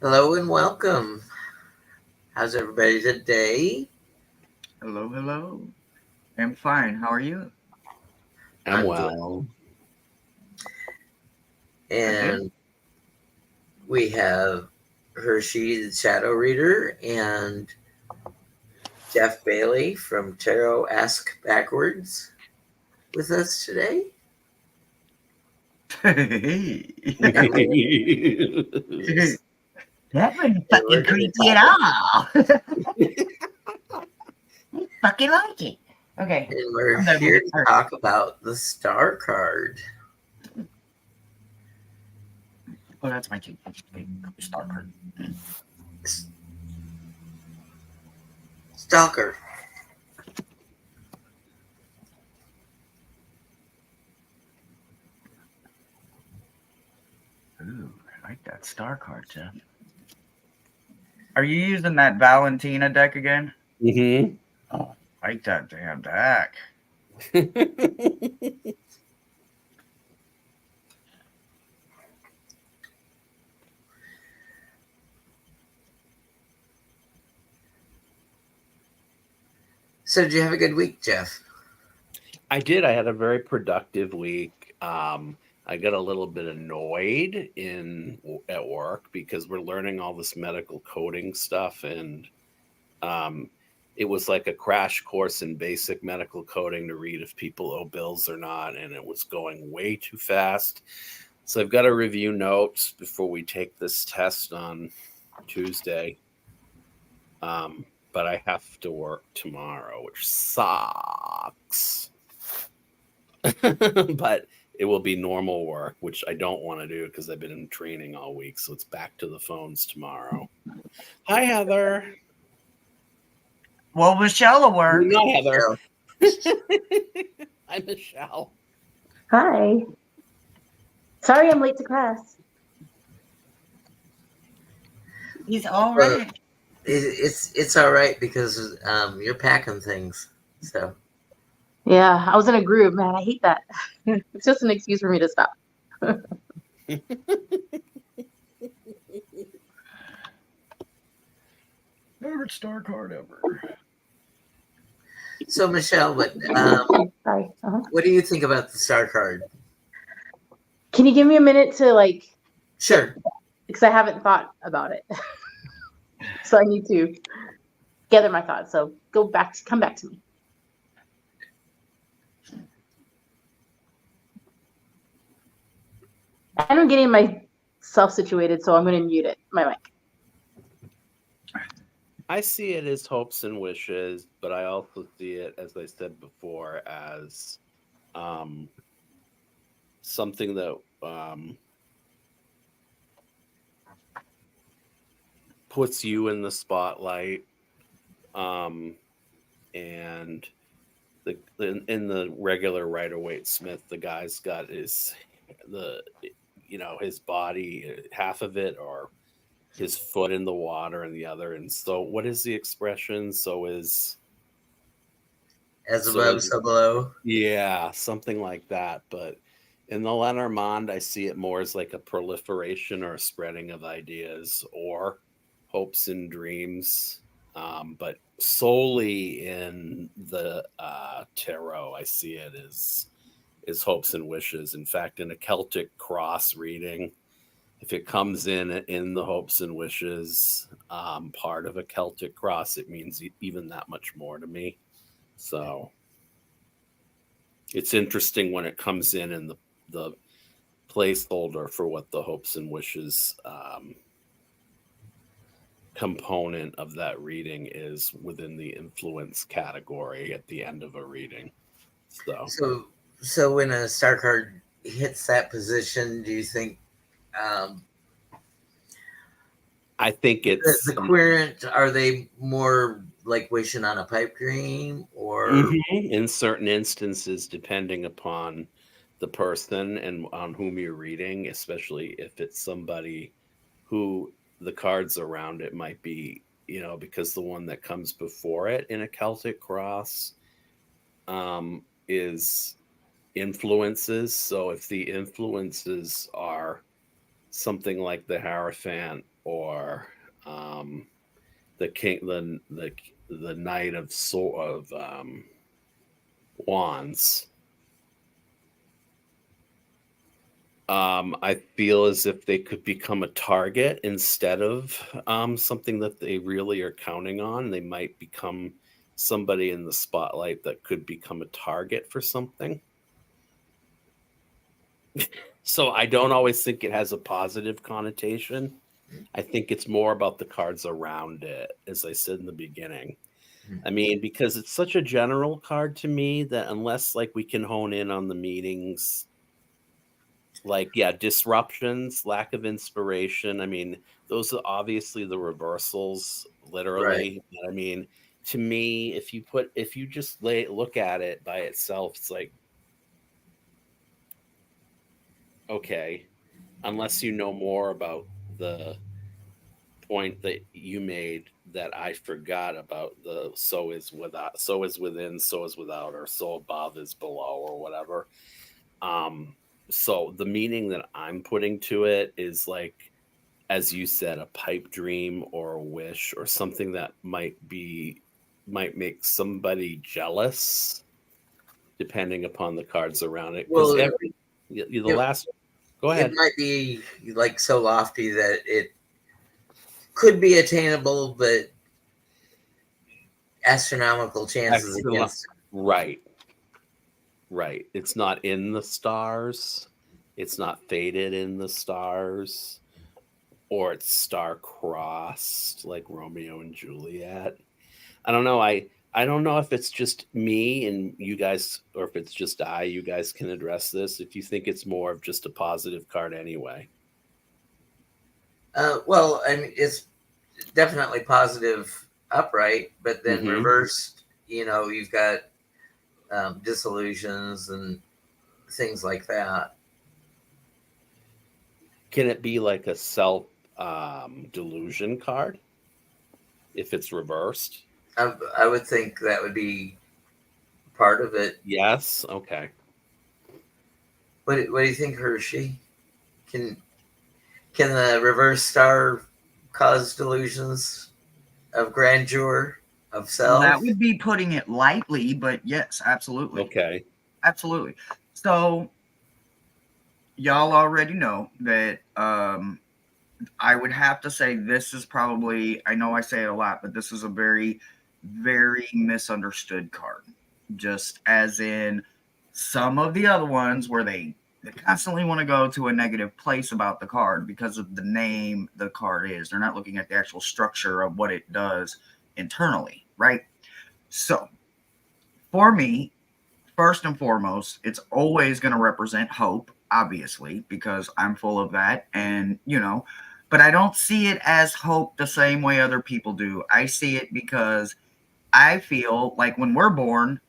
Hello and welcome. How's everybody today? Hello, hello. I'm fine. How are you? I'm I'm well. And we have Hershe, the Shadow Reader, and Jeff Bailey from Tarot Ask Backwards with us today. Hey. And That wasn't we're fucking gonna creepy at all. I fucking like it. Okay. And we're I'm gonna here read to it first. talk about the Star card. Oh, that's my key. Okay. Star card. Stalker. Ooh, I like that star card, Jeff. Are you using that Valentina deck again? Mm-hmm. Oh, I like that damn deck. So did you have a good week, Jeff? I did. I had a very productive week. I got a little bit annoyed at work because we're learning all this medical coding stuff, and it was like a crash course in basic medical coding to read if people owe bills or not, and it was going way too fast. So I've got to review notes before we take this test on Tuesday. But I have to work tomorrow, which sucks. But it will be normal work, which I don't want to do because I've been in training all week. So it's back to the phones tomorrow. Hi, Heather. Well, Michelle will work. No, Heather. Hi, Michelle. Hi. Sorry I'm late to class. He's all right. It's all right because you're packing things. So Yeah, I was in a groove, man. I hate that. It's just an excuse for me to stop. Favorite star card ever. So Michelle, Sorry. what do you think about the Star card? Can you give me a minute to Sure. because I haven't thought about it. So I need to gather my thoughts. So come back to me. I'm getting myself situated, so I'm going to mute it. My mic. I see it as hopes and wishes, but I also see it, as I said before, as something that puts you in the spotlight. And in the regular Rider-Waite-Smith, the guy's got his body, half of it, or his foot in the water and the other. And so what is the expression? So is As above, so below. Yeah, something like that. But in the Lenormand, I see it more as like a proliferation or a spreading of ideas or hopes and dreams. But solely in the tarot, I see it as hopes and wishes. In fact, in a Celtic cross reading, if it comes in the hopes and wishes part of a Celtic cross, it means even that much more to me. So it's interesting when it comes in the placeholder for what the hopes and wishes component of that reading is within the influence category at the end of a reading. So when a Star card hits that position, do you think I think it's the querent, are they more like wishing on a pipe dream, or in certain instances, depending upon the person and on whom you're reading, especially if it's somebody who the cards around it might be, because the one that comes before it in a Celtic cross is influences. So if the influences are something like the Hierophant or the king, the knight of wands. I feel as if they could become a target instead of something that they really are counting on. They might become somebody in the spotlight that could become a target for something. So I don't always think it has a positive connotation. I think it's more about the cards around it, as I said in the beginning. I mean, because it's such a general card to me that unless like we can hone in on the meanings, like, yeah, disruptions, lack of inspiration. I mean, those are obviously the reversals, Right. literally. But I mean, to me, if you just look at it by itself, it's like, okay, unless you know more about the point that you made that I forgot about, the so is without, so is within, so is without, or so above is below, or whatever. So the meaning that I'm putting to it is like, as you said, a pipe dream or a wish or something that might make somebody jealous, depending upon the cards around it. Because Well, the it, last, go it ahead. might be like so lofty that it could be attainable, but astronomical chances Excellent. against. Right. Right. It's not in the stars. It's not fated in the stars, or it's star crossed like Romeo and Juliet. I don't know. I don't know if it's just me and you guys, or if it's just you guys can address this. If you think it's more of just a positive card anyway. Well, I mean, it's definitely positive upright, but then Mm-hmm. reversed, you've got disillusions and things like that. Can it be like a self delusion card if it's reversed? I would think that would be part of it. Yes. Okay. What do you think, Hershey? Can can the reverse star cause delusions of grandeur of That self? would be putting it lightly, but yes, absolutely. Okay. Absolutely. So y'all already know that I would have to say this is probably, I know I say it a lot, but this is a very, very misunderstood card. Just as in some of the other ones where they constantly want to go to a negative place about the card because of the name the card is. They're not looking at the actual structure of what it does internally, right? So for me, first and foremost, it's always going to represent hope, obviously, because I'm full of that. And, but I don't see it as hope the same way other people do. I see it because I feel like when we're born,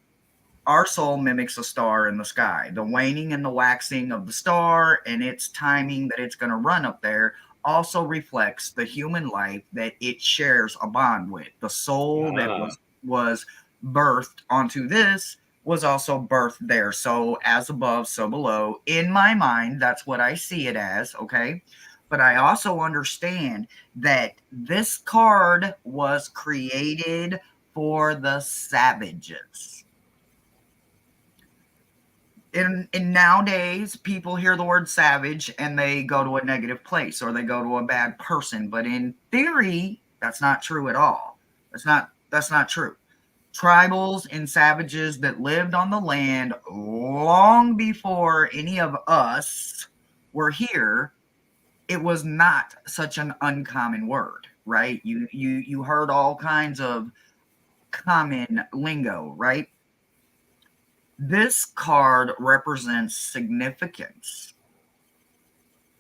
our soul mimics a star in the sky. The waning and the waxing of the star and its timing that it's going to run up there also reflects the human life that it shares a bond with. The soul that Ah, was birthed onto this was also birthed there. So as above, so below. In my mind, that's what I see it as, okay? But I also understand that this card was created for the savages. In nowadays, people hear the word savage and they go to a negative place or they go to a bad person. But in theory, that's not true at all. That's not true. Tribals and savages that lived on the land long before any of us were here, it was not such an uncommon word, right? You heard all kinds of common lingo, right? This card represents significance.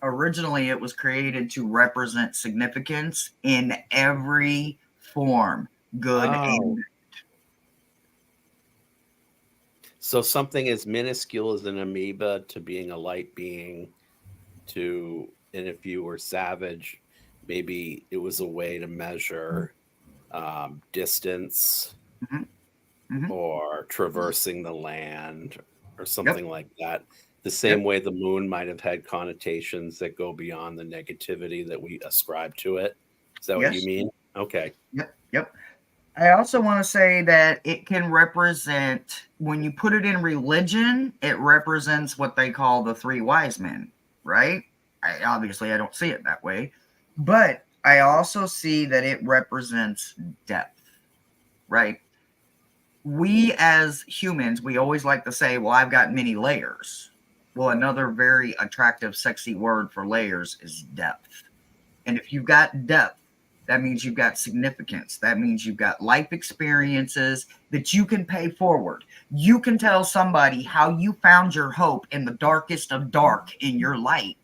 Originally, it was created to represent significance in every form, good oh, and so something as minuscule as an amoeba to being a light being to, and if you were savage, maybe it was a way to measure distance mhm, mhm. or traversing the land or Yep. something like that. The same way the moon might have had connotations that go beyond the negativity that we ascribe to it. Is that what you Yes. mean? Okay. Yep. I also want to say that it can represent, when you put it in religion, it represents what they call the three wise men, right? Obviously, I don't see it that way, but I also see that it represents depth, right? We as humans, we always like to say, well, I've got many layers. Well, another very attractive, sexy word for layers is depth. And if you've got depth, that means you've got significance. That means you've got life experiences that you can pay forward. You can tell somebody how you found your hope in the darkest of dark in your light,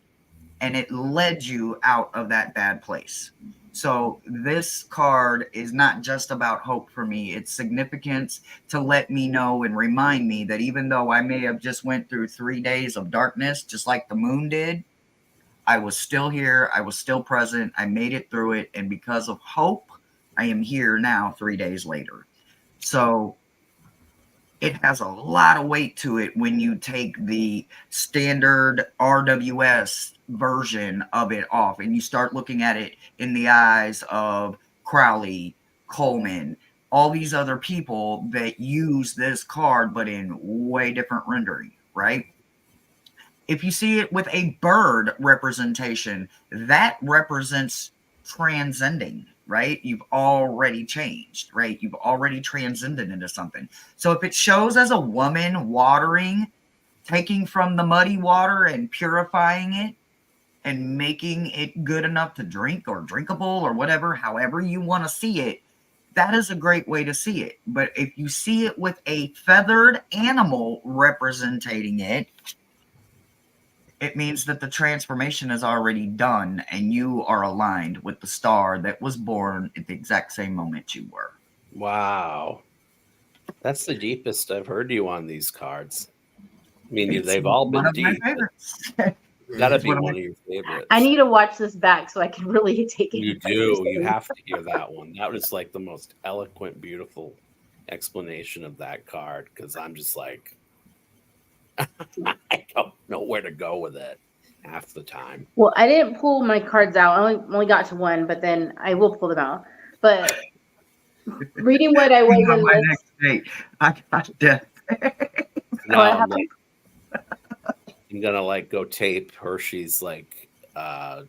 and it led you out of that bad place. So this card is not just about hope for me. It's significance to let me know and remind me that even though I may have just went through 3 days of darkness, just like the moon did, I was still here. I was still present. I made it through it. And because of hope, I am here now 3 days later. So it has a lot of weight to it when you take the standard RWS version of it off and you start looking at it in the eyes of Crowley, Coleman, all these other people that use this card, but in way different rendering, right? If you see it with a bird representation, that represents transcending, right? You've already changed, right? You've already transcended into something. So if it shows as a woman watering, taking from the muddy water and purifying it and making it good enough to drink or drinkable or whatever, however you want to see it, that is a great way to see it. But if you see it with a feathered animal representing it, it means that the transformation is already done and you are aligned with the star that was born at the exact same moment you were. Wow. That's the deepest I've heard you on these cards. I mean, It's they've all been one of deep. my favorites. Gotta It's be one one of of your favorites. I need to watch this back so I can really take it. You do. You have to hear that one. That was like the most eloquent, beautiful explanation of that card because I'm just like, I don't know where to go with it half the time. Well, I didn't pull my cards out. I only got to one, but then I will pull them out. But reading what I was on in my this, next date. I got death. No, I have- I'm gonna like go tape Hershe's like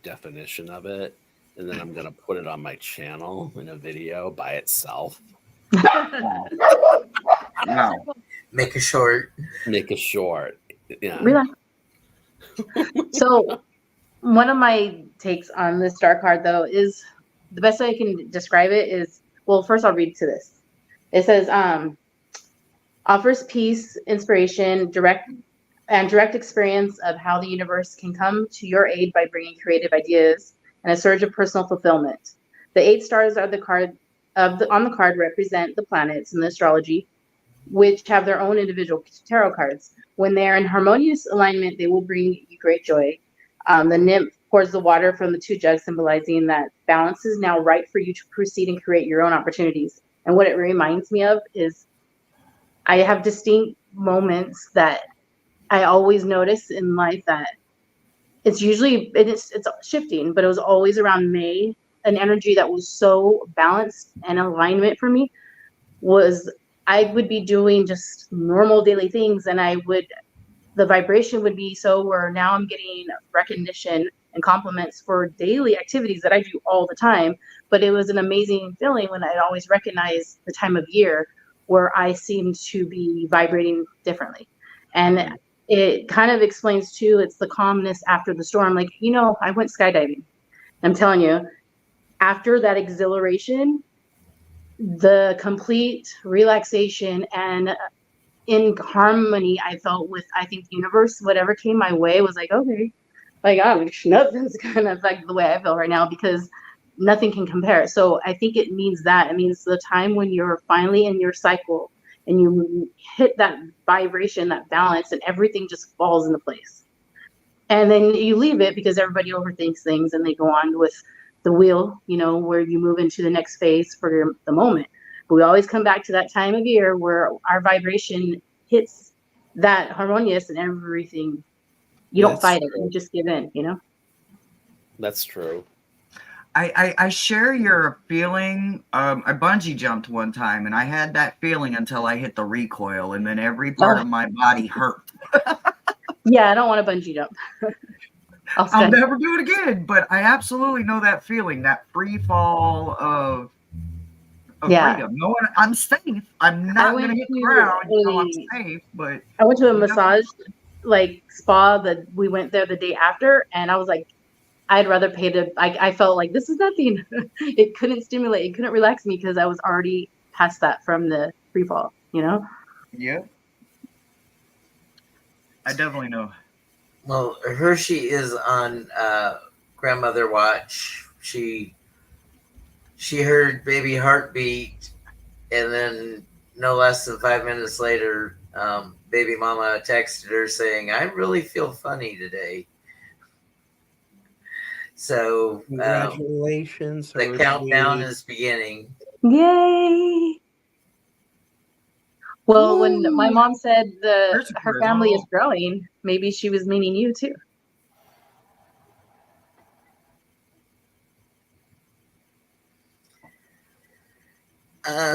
definition of it, and then I'm gonna put it on my channel in a video by itself. Wow. Make a short. Make a short. Yeah. Relax. So one of my takes on this star card though is the best way I can describe it is, well, first I'll read to this. It says offers peace, inspiration, direct experience of how the universe can come to your aid by bringing creative ideas and a surge of personal fulfillment. The 8 stars are on the card represent the planets in the astrology, which have their own individual tarot cards. When they are in harmonious alignment, they will bring you great joy. The nymph pours the water from the 2 jugs, symbolizing that balance is now right for you to proceed and create your own opportunities. And what it reminds me of is I have distinct moments that I always notice in life that it's shifting, but it was always around May. An energy that was so balanced and alignment for me was I would be doing just normal daily things, and the vibration would be so where now I'm getting recognition and compliments for daily activities that I do all the time. But it was an amazing feeling when I'd always recognize the time of year where I seemed to be vibrating differently. And it kind of explains too, it's the calmness after the storm. Like, I went skydiving. I'm telling you, after that exhilaration, the complete relaxation and in harmony I felt with, I think, the universe, whatever came my way was like, okay, like, nothing's gonna affect the way I feel right now because nothing can compare. So I think it means the time when you're finally in your cycle and you hit that vibration, that balance, and everything just falls into place. And then you leave it because everybody overthinks things and they go on with the wheel, where you move into the next phase for the moment. But we always come back to that time of year where our vibration hits that harmonious and everything You don't That's fight it. true. You just give in, you know? That's true. I share your feeling. I bungee jumped one time, and I had that feeling until I hit the recoil, and then every part of my body hurt. Yeah, I don't want to bungee jump. I'll never do it again, but I absolutely know that feeling, that free fall of freedom. No one, I'm safe. I'm not going to hit the ground. I'm safe, but I went to a massage spa that we went there the day after, and I was like, I'd rather pay to. I felt like this is nothing. It couldn't stimulate. It couldn't relax me because I was already past that from the free fall. You know. Yeah. I definitely know. Well, Hershe is on grandmother watch. She heard baby heartbeat, and then no less than 5 minutes later, baby mama texted her saying, "I really feel funny today." So congratulations. The countdown is beginning. Yay! Well, when my mom said her family is growing, maybe she was meaning you too.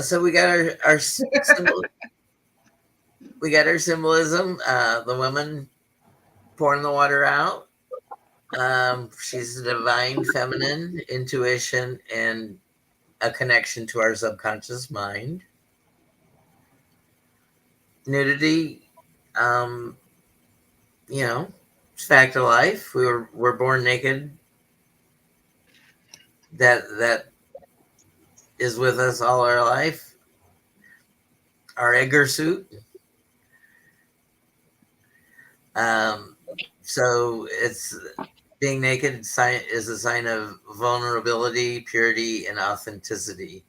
So we got our symbol. We got our symbolism. The woman pouring the water out. She's a divine feminine intuition and a connection to our subconscious mind. Nudity, it's fact of life. We're born naked. That is with us all our life. Our Edgar suit. So it's being naked is a sign of vulnerability, purity, and authenticity.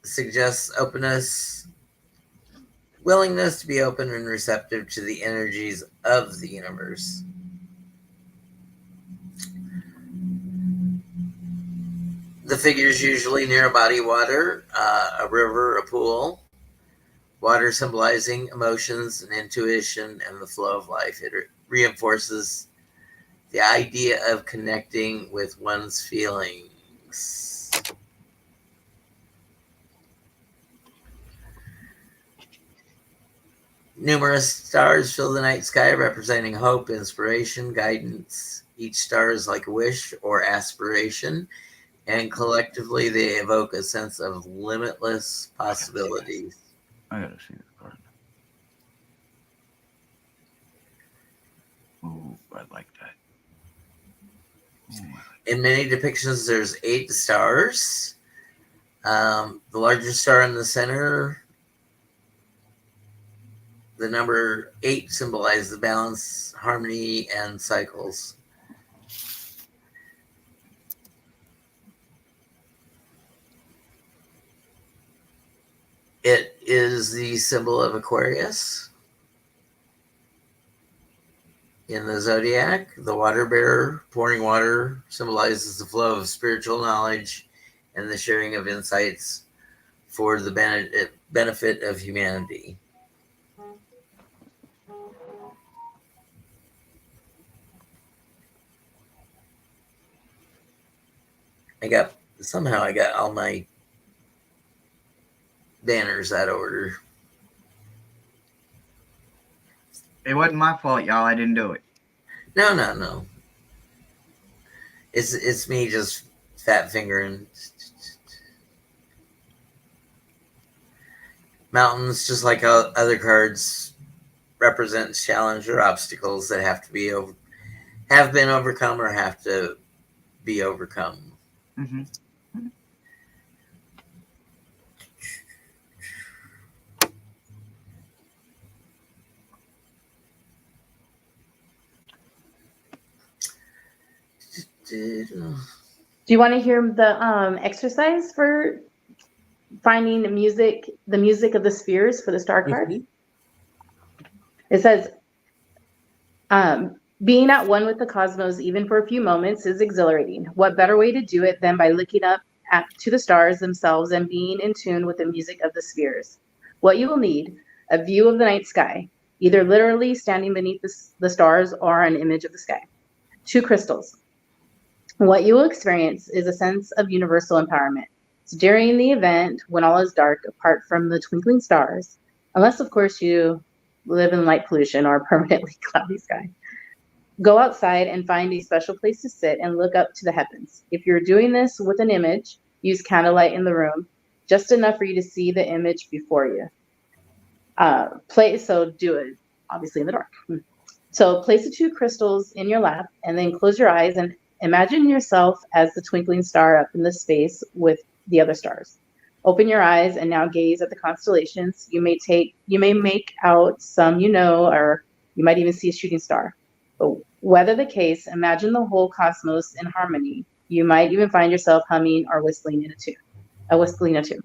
Suggests openness, willingness to be open and receptive to the energies of the universe. The figure is usually near a body of water, a river, a pool. Water symbolizing emotions and intuition and the flow of life. It reinforces the idea of connecting with one's feelings. Numerous stars fill the night sky, representing hope, inspiration, guidance. Each star is like a wish or aspiration, and collectively they evoke a sense of limitless possibilities. I gotta see this card. Oh, I like that. In many depictions, there's 8 stars. The largest star in the center, the number 8 symbolizes the balance, harmony, and cycles. It is the symbol of Aquarius. In the zodiac, the water bearer pouring water symbolizes the flow of spiritual knowledge and the sharing of insights for the benefit of humanity. I got all my banners out of order. It wasn't my fault, y'all. I didn't do it. No. It's me just fat fingering. Mountains, just like other cards, represents challenge or obstacles that have been overcome or have to be overcome. Mm-hmm. Do you want to hear the exercise for finding the music of the spheres for the star card? Mm-hmm. It says, being at one with the cosmos, even for a few moments, is exhilarating. What better way to do it than by looking up to the stars themselves and being in tune with the music of the spheres? What you will need: a view of the night sky, either literally standing beneath the stars or an image of the sky. 2 crystals. What you will experience is a sense of universal empowerment. So during the event, when all is dark, apart from the twinkling stars, unless, of course, you live in light pollution or a permanently cloudy sky, go outside and find a special place to sit and look up to the heavens. If you're doing this with an image, use candlelight in the room, just enough for you to see the image before you. So do it, obviously, in the dark. So place the 2 crystals in your lap and then close your eyes and imagine yourself as the twinkling star up in the space with the other stars. Open your eyes and now gaze at the constellations. You may make out some or you might even see a shooting star. But whether the case, imagine the whole cosmos in harmony. You might even find yourself humming or whistling a tune.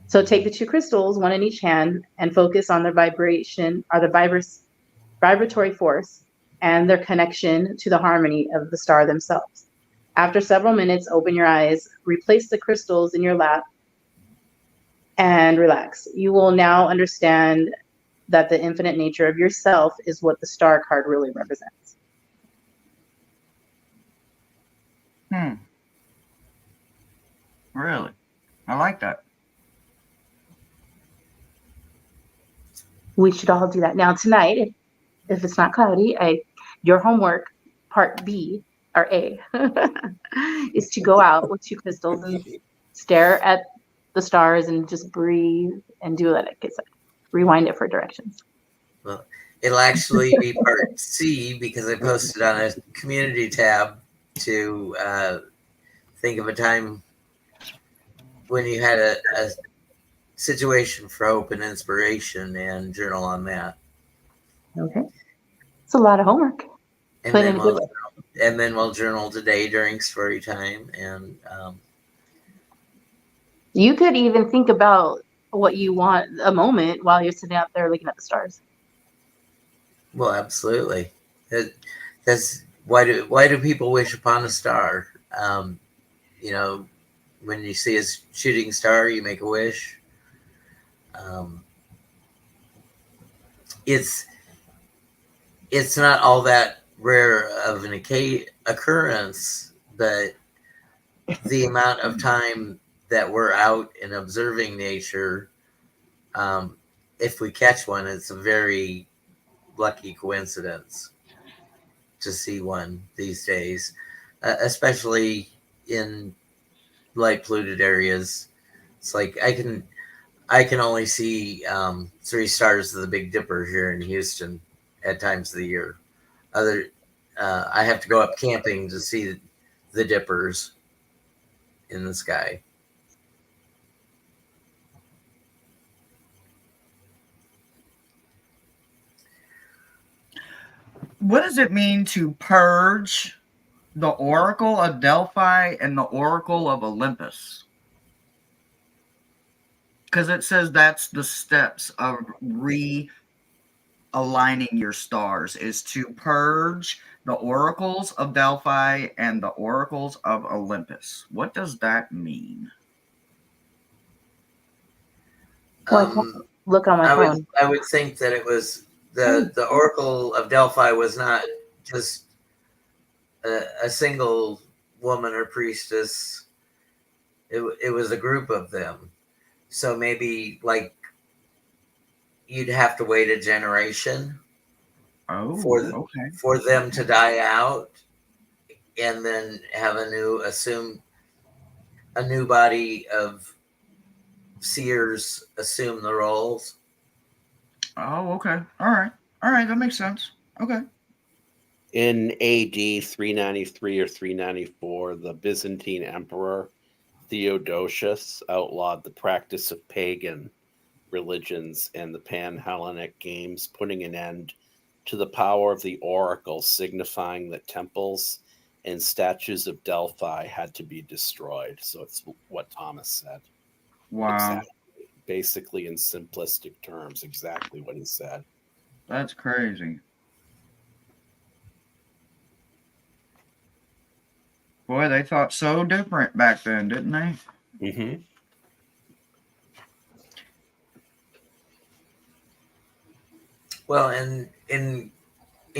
So take the 2 crystals, one in each hand, and focus on their vibration or the vibratory force and their connection to the harmony of the star themselves. After several minutes, open your eyes, replace the crystals in your lap, and relax. You will now understand that the infinite nature of yourself is what the star card really represents. Really? I like that. We should all do that. Now tonight, if it's not cloudy, your homework, part B or A, is to go out with 2 crystals and stare at the stars and just breathe and do that. Rewind it for directions. Well, it'll actually be part C because I posted on a community tab to think of a time when you had a situation for hope and inspiration and journal on that. Okay. It's a lot of homework. And then we'll journal today during story time. And you could even think about what you want a moment while you're sitting out there looking at the stars. Well, absolutely. That's why do people wish upon a star? When you see a shooting star, you make a wish. It's not all that rare of an occurrence, but the amount of time that we're out and observing nature, if we catch one, it's a very lucky coincidence to see one these days, especially in light polluted areas. It's like I can only see 3 stars of the Big Dipper here in Houston at times of the year. I have to go up camping to see the dippers in the sky. What does it mean to purge the Oracle of Delphi and the Oracle of Olympus? Because it says that's the steps of realigning your stars, is to purge the oracles of Delphi and the oracles of Olympus. What does that mean? Look on my phone. I would think that it was the Oracle of Delphi was not just a single woman or priestess. It was a group of them. So maybe like you'd have to wait a generation for them to die out, and then have a new body of seers assume the roles. Oh, okay. All right. That makes sense. Okay. In AD 393 or 394, the Byzantine Emperor Theodosius outlawed the practice of pagan religions and the Pan-Hellenic games, putting an end to the power of the oracle, signifying that temples and statues of Delphi had to be destroyed. So it's what Thomas said. Wow. Exactly. Basically, in simplistic terms, exactly what he said. That's crazy. Boy, they thought so different back then, didn't they? Mm-hmm. Well, and in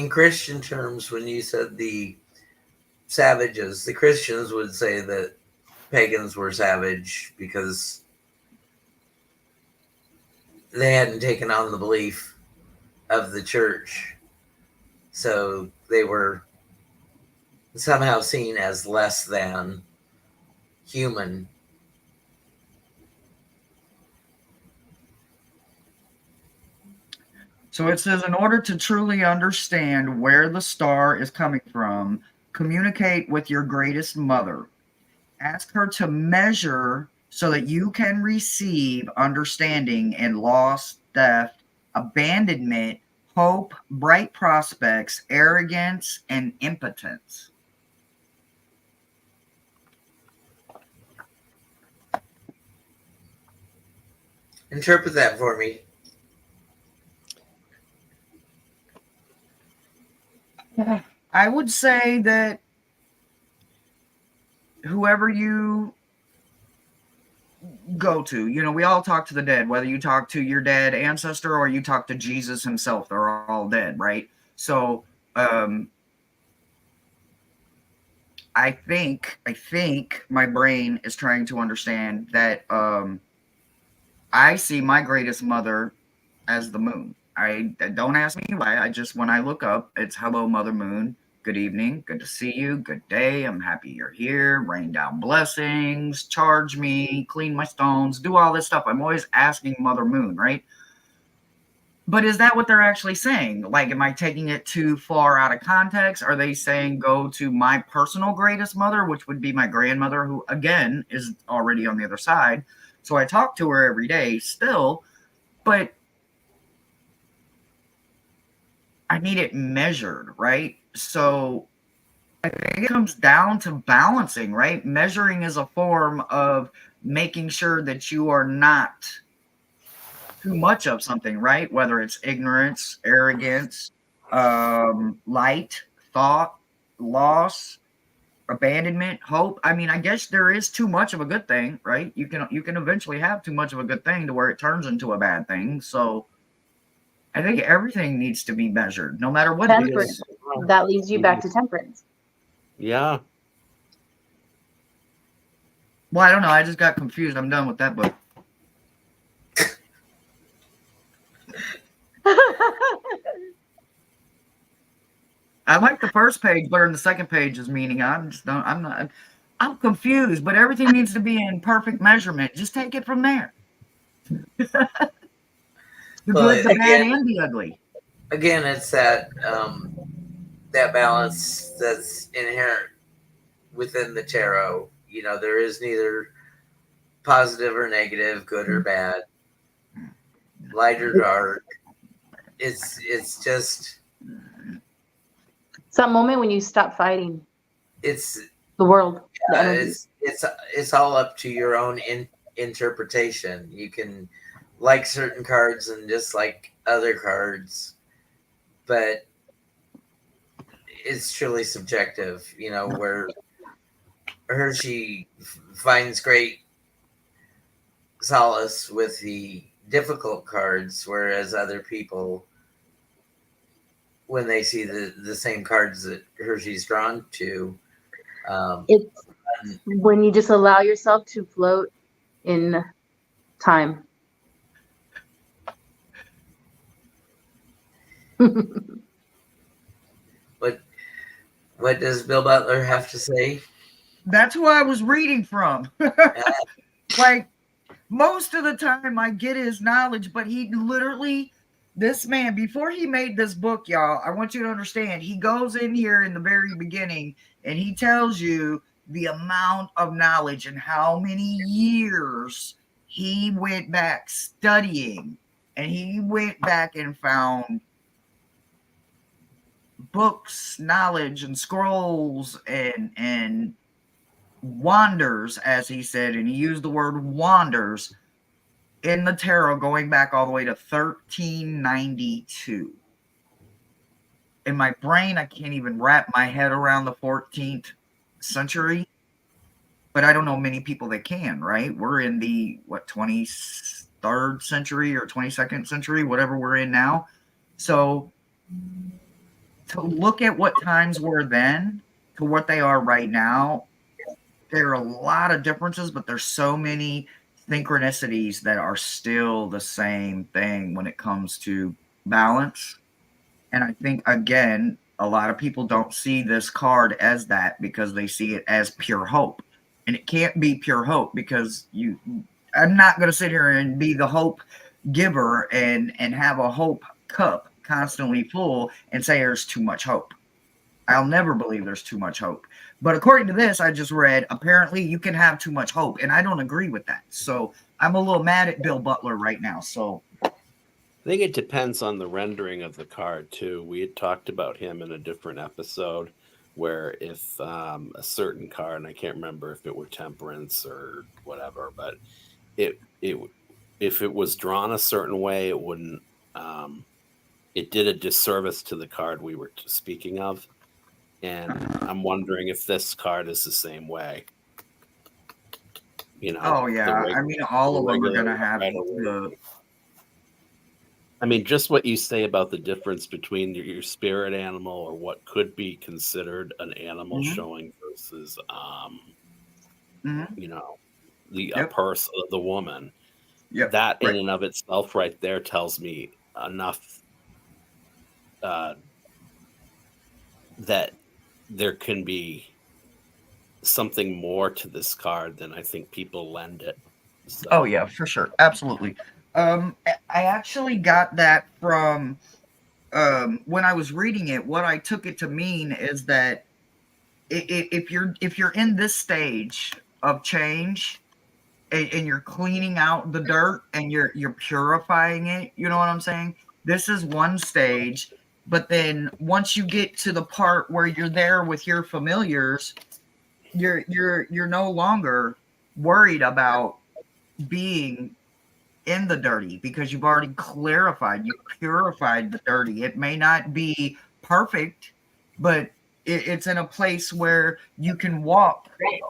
Christian terms, when you said the savages, the Christians would say that pagans were savage because they hadn't taken on the belief of the church. So they were somehow seen as less than human. So it says, in order to truly understand where the star is coming from, communicate with your greatest mother. Ask her to measure so that you can receive understanding in loss, theft, abandonment, hope, bright prospects, arrogance, and impotence. Interpret that for me. I would say that whoever you go to, we all talk to the dead, whether you talk to your dead ancestor or you talk to Jesus himself, they're all dead, right? So I think my brain is trying to understand that I see my greatest mother as the moon. I don't ask me why. I just, when I look up, it's hello, Mother Moon. Good evening. Good to see you. Good day. I'm happy you're here. Rain down blessings. Charge me. Clean my stones. Do all this stuff. I'm always asking Mother Moon, right? But is that what they're actually saying? Like, am I taking it too far out of context? Are they saying go to my personal greatest mother, which would be my grandmother, who, again, is already on the other side? So I talk to her every day still, but I need it measured, right? So I think it comes down to balancing, right? Measuring is a form of making sure that you are not too much of something, right? Whether it's ignorance, arrogance, light, thought, loss, abandonment, hope. I mean, I guess there is too much of a good thing, right? You can eventually have too much of a good thing to where it turns into a bad thing. So I think everything needs to be measured, no matter what it Temperance. is. That leads you back to temperance. Yeah. Well, I don't know. I just got confused. I'm done with that book. I like the first page better than the second page's meaning. I'm confused, but everything needs to be in perfect measurement. Just take it from there. The good, the bad, and the ugly. Again, it's that that balance that's inherent within the tarot. There is neither positive or negative, good or bad, light or dark. It's just It's that moment when you stop fighting it's the world, the energy. it's all up to your own interpretation. You can like certain cards and dislike other cards, but it's truly subjective. Where Hershe finds great solace with the difficult cards, whereas other people, when they see the same cards that Hershe's drawn to, It's when you just allow yourself to float in time. what does Bill Butler have to say? That's who I was reading from. Like, most of the time I get his knowledge, but he literally, this man, before he made this book, y'all, I want you to understand, he goes in here in the very beginning and he tells you the amount of knowledge and how many years he went back studying, and he went back and found books, knowledge, and scrolls and wanders, as he said, and he used the word wanders in the tarot going back all the way to 1392. In my brain, I can't even wrap my head around the 14th century, but I don't know many people that can, right? We're in the, 23rd century or 22nd century, whatever we're in now. So to look at what times were then to what they are right now, there are a lot of differences, but there's so many synchronicities that are still the same thing when it comes to balance. And I think, again, a lot of people don't see this card as that because they see it as pure hope. And it can't be pure hope because I'm not going to sit here and be the hope giver and have a hope cup constantly full and say there's too much hope. I'll never believe there's too much hope. But according to this, I just read, apparently you can have too much hope. And I don't agree with that. So I'm a little mad at Bill Butler right now. So I think it depends on the rendering of the card, too. We had talked about him in a different episode where if a certain card, and I can't remember if it were Temperance or whatever, but it if it was drawn a certain way, it wouldn't. It did a disservice to the card we were speaking of. And I'm wondering if this card is the same way. You know, oh yeah, I mean, all of them are going to have the. I mean, just what you say about the difference between your spirit animal or what could be considered an animal showing versus, you know, a person, the woman. Yep. That in and of itself, right there, tells me enough that there can be something more to this card than I think people lend it. So. Oh yeah, for sure, absolutely. I actually got that from when I was reading it. What I took it to mean is that if you're in this stage of change and you're cleaning out the dirt and you're purifying it, you know what I'm saying? This is one stage, but then once you get to the part where you're there with your familiars, you're no longer worried about being in the dirty because you've already clarified, you purified the dirty. It may not be perfect, but it's in a place where you can walk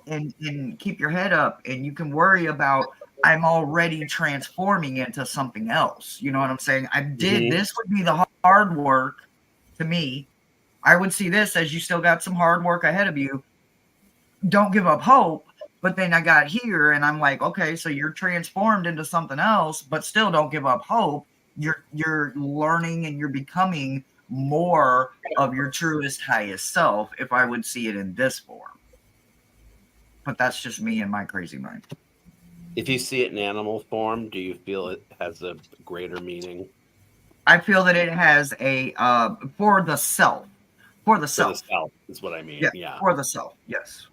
and keep your head up and you can worry about, I'm already transforming into something else. You know what I'm saying? This would be the hard work to me. I would see this as you still got some hard work ahead of you. Don't give up hope. But then I got here and I'm like, okay, so you're transformed into something else, but still don't give up hope. You're learning and you're becoming more of your truest, highest self, if I would see it in this form. But that's just me and my crazy mind. If you see it in animal form, do you feel it has a greater meaning? I feel that it has a for the self. For the self. For the self is what I mean. Yeah. For the self, yes.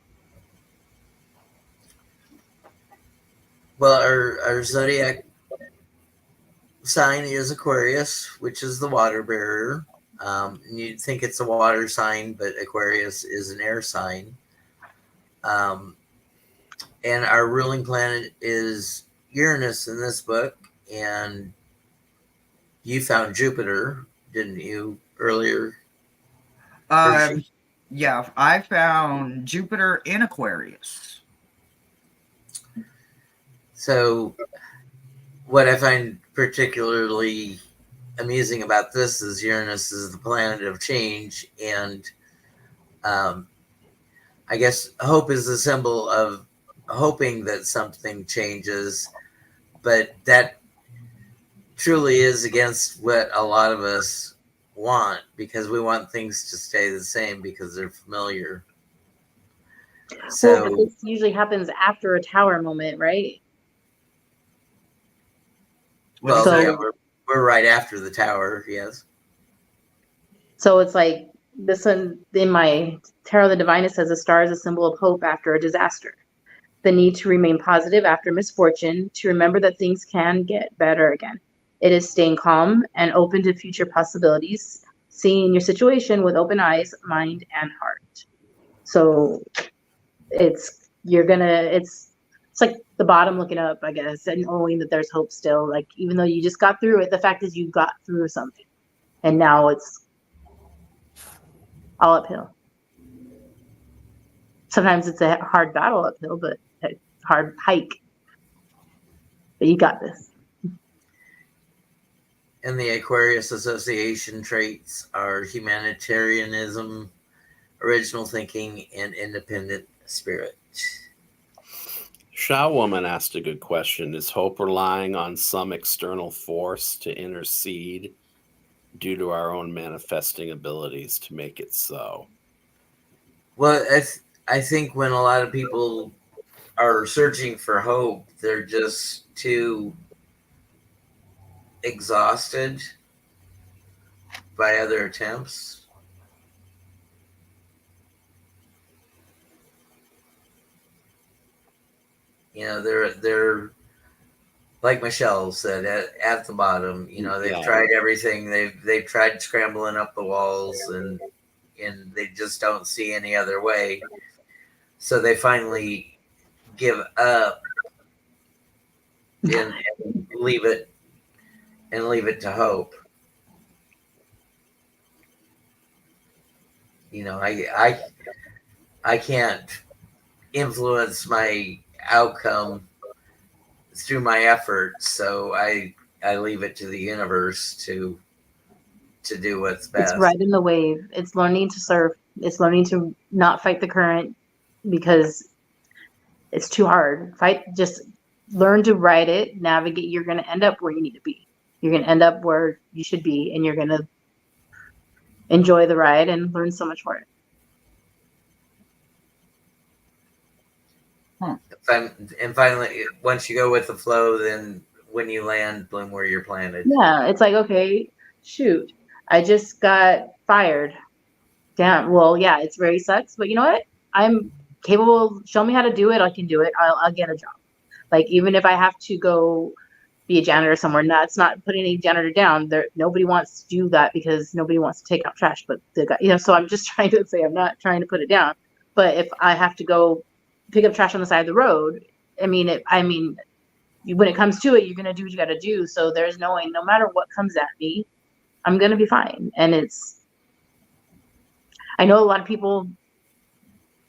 Well, our zodiac sign is Aquarius, which is the water bearer. You'd think it's a water sign, but Aquarius is an air sign. And our ruling planet is Uranus in this book. And you found Jupiter, didn't you, earlier? Yeah, I found Jupiter in Aquarius. So what I find particularly amusing about this is Uranus is the planet of change, and I guess hope is a symbol of hoping that something changes, but that truly is against what a lot of us want, because we want things to stay the same because they're familiar. So but this usually happens after a tower moment, right? Well, So, yeah, we're right after the tower, yes. So it's like this one in my Tarot of the Divine, it says a star is a symbol of hope after a disaster. The need to remain positive after misfortune, to remember that things can get better again. It is staying calm and open to future possibilities, seeing your situation with open eyes, mind, and heart. So it's like the bottom looking up, I guess, and knowing that there's hope still. Like, even though you just got through it, the fact is you got through something. And now it's all uphill. Sometimes it's a hard battle uphill, but a hard hike. But you got this. And the Aquarius Association traits are humanitarianism, original thinking, and independent spirit. Sha Woman asked a good question. Is hope relying on some external force to intercede due to our own manifesting abilities to make it so? Well, I think when a lot of people are searching for hope, they're just too exhausted by other attempts. You know, they're like Michelle said at the bottom. You know, they've tried everything. They've tried scrambling up the walls, and they just don't see any other way. So they finally give up and leave it to hope. You know, I can't influence my outcome through my efforts, so I leave it to the universe to do what's best. It's riding the wave. It's learning to surf. It's learning to not fight the current because it's too hard. Just learn to ride it, navigate. You're going to end up where you need to be. You're going to end up where you should be, and you're going to enjoy the ride and learn so much more. And finally, once you go with the flow, then when you land, bloom where you're planted. Yeah, it's like, okay, shoot, I just got fired. Damn. Well, yeah, it's very sucks, but you know what? I'm capable. Show me how to do it. I can do it. I'll get a job. Like, even if I have to go be a janitor somewhere, that's not putting any janitor down. Nobody wants to do that because nobody wants to take out trash. But the guy, so I'm just trying to say, I'm not trying to put it down. But if I have to go pick up trash on the side of the road, when it comes to it, you're gonna do what you got to do. So there's knowing, no matter what comes at me, I'm gonna be fine. And I know a lot of people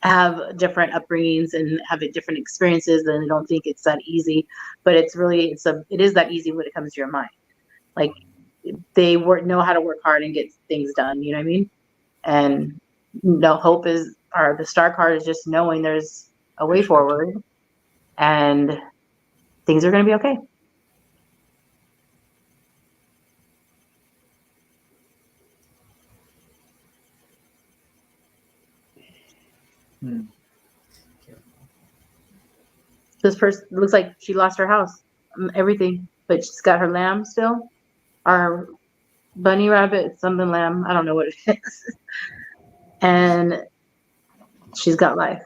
have different upbringings and have different experiences, and they don't think it's that easy, but it is that easy when it comes to your mind. Like, they know how to work hard and get things done. You know what I mean? And hope the star card is just knowing there's a way forward, and things are going to be okay. This person looks like she lost her house, everything, but she's got her lamb still, or bunny rabbit, something lamb. I don't know what it is. And she's got life.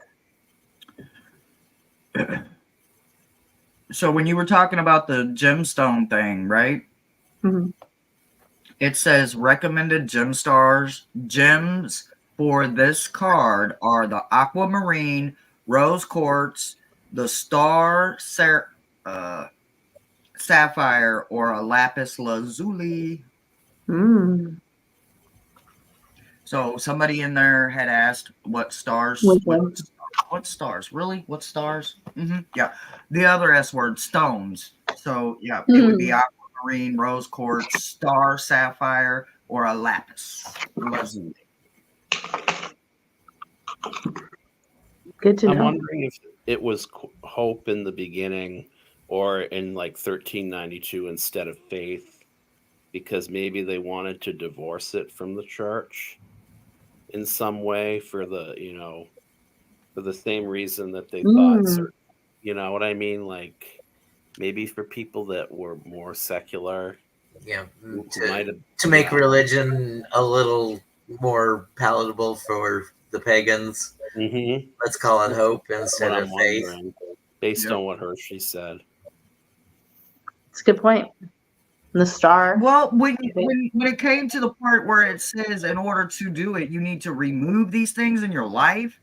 So when you were talking about the gemstone thing, right? Mm-hmm. It says recommended gems for this card are the aquamarine, rose quartz, the star sapphire, or a lapis lazuli. So somebody in there had asked what stars. What stars? Really? What stars? Yeah. The other S word, stones. So yeah, it would be aquamarine, rose quartz, star sapphire, or a lapis lazuli. Good to know. I'm wondering if it was hope in the beginning, or in like 1392 instead of faith, because maybe they wanted to divorce it from the church in some way for the same reason that they thought certain, you know what I mean? Like, maybe for people that were more secular. Yeah. To make religion a little more palatable for the pagans. Mm-hmm. Let's call it hope instead of faith. Based on what Hershe said. It's a good point. The star. Well, when it came to the part where it says in order to do it, you need to remove these things in your life.